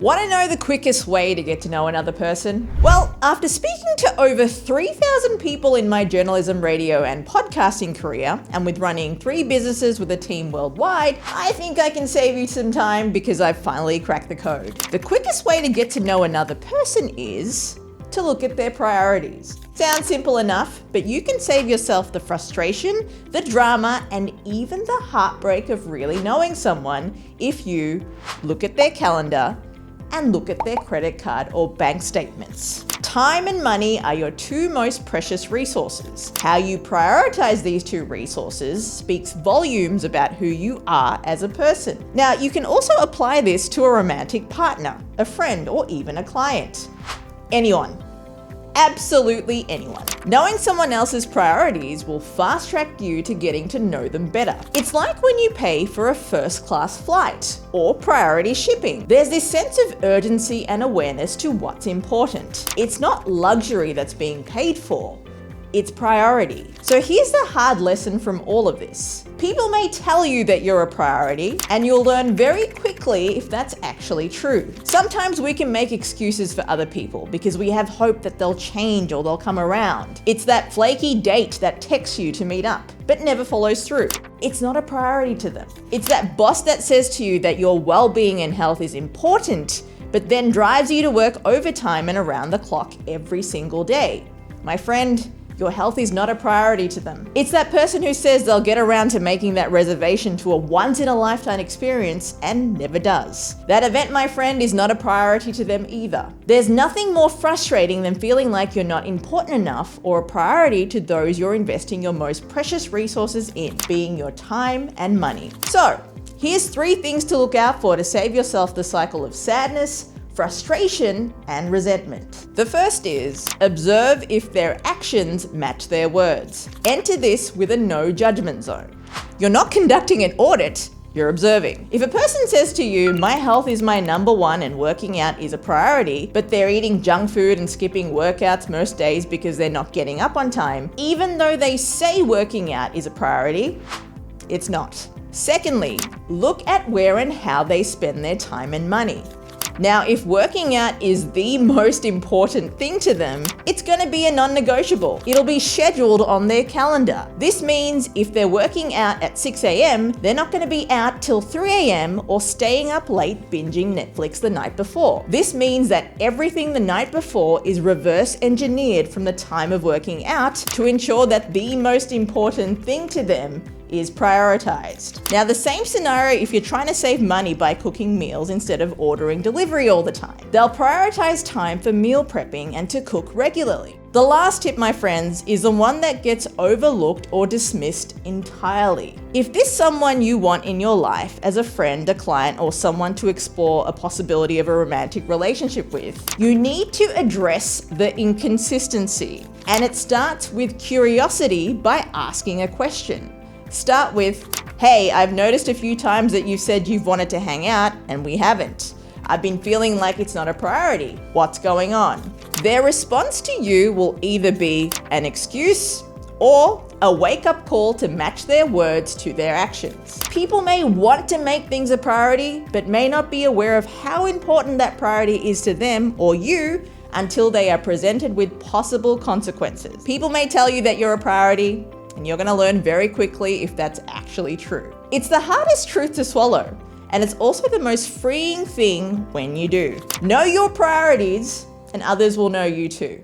Want to know the quickest way to get to know another person? Well, after speaking to over 3,000 people in my journalism, radio, and podcasting career, and with running 3 businesses with a team worldwide, I think I can save you some time because I've finally cracked the code. The quickest way to get to know another person is to look at their priorities. Sounds simple enough, but you can save yourself the frustration, the drama, and even the heartbreak of really knowing someone if you look at their calendar and look at their credit card or bank statements. Time and money are your 2 most precious resources. How you prioritize these 2 resources speaks volumes about who you are as a person. Now, you can also apply this to a romantic partner, a friend, or even a client. Anyone. Absolutely anyone. Knowing someone else's priorities will fast track you to getting to know them better. It's like when you pay for a first-class flight or priority shipping. There's this sense of urgency and awareness to what's important. It's not luxury that's being paid for, it's priority. So here's the hard lesson from all of this. People may tell you that you're a priority, and you'll learn very quickly if that's actually true. Sometimes we can make excuses for other people because we have hope that they'll change or they'll come around. It's that flaky date that texts you to meet up, but never follows through. It's not a priority to them. It's that boss that says to you that your well-being and health is important, but then drives you to work overtime and around the clock every single day. My friend, your health is not a priority to them. It's that person who says they'll get around to making that reservation to a once-in-a-lifetime experience and never does. That event, my friend, is not a priority to them either. There's nothing more frustrating than feeling like you're not important enough or a priority to those you're investing your most precious resources in, being your time and money. So, here's 3 things to look out for to save yourself the cycle of sadness, frustration, and resentment. The first is, observe if their actions match their words. Enter this with a no judgment zone. You're not conducting an audit, you're observing. If a person says to you, my health is my number 1 and working out is a priority, but they're eating junk food and skipping workouts most days because they're not getting up on time, even though they say working out is a priority, it's not. Secondly, look at where and how they spend their time and money. Now, if working out is the most important thing to them, it's going to be a non-negotiable. It'll be scheduled on their calendar. This means if they're working out at 6 a.m., they're not going to be out till 3 a.m. or staying up late binging Netflix the night before. This means that everything the night before is reverse engineered from the time of working out to ensure that the most important thing to them is prioritized. Now, the same scenario if you're trying to save money by cooking meals instead of ordering delivery all the time. They'll prioritize time for meal prepping and to cook regularly. The last tip, my friends, is the one that gets overlooked or dismissed entirely. If this someone you want in your life as a friend, a client, or someone to explore a possibility of a romantic relationship with, you need to address the inconsistency. And it starts with curiosity by asking a question. Start with, hey, I've noticed a few times that you've said you've wanted to hang out and we haven't. I've been feeling like it's not a priority. What's going on? Their response to you will either be an excuse or a wake-up call to match their words to their actions. People may want to make things a priority, but may not be aware of how important that priority is to them or you until they are presented with possible consequences. People may tell you that you're a priority, and you're going to learn very quickly if that's actually true. It's the hardest truth to swallow, and it's also the most freeing thing when you do. Know your priorities, and others will know you too.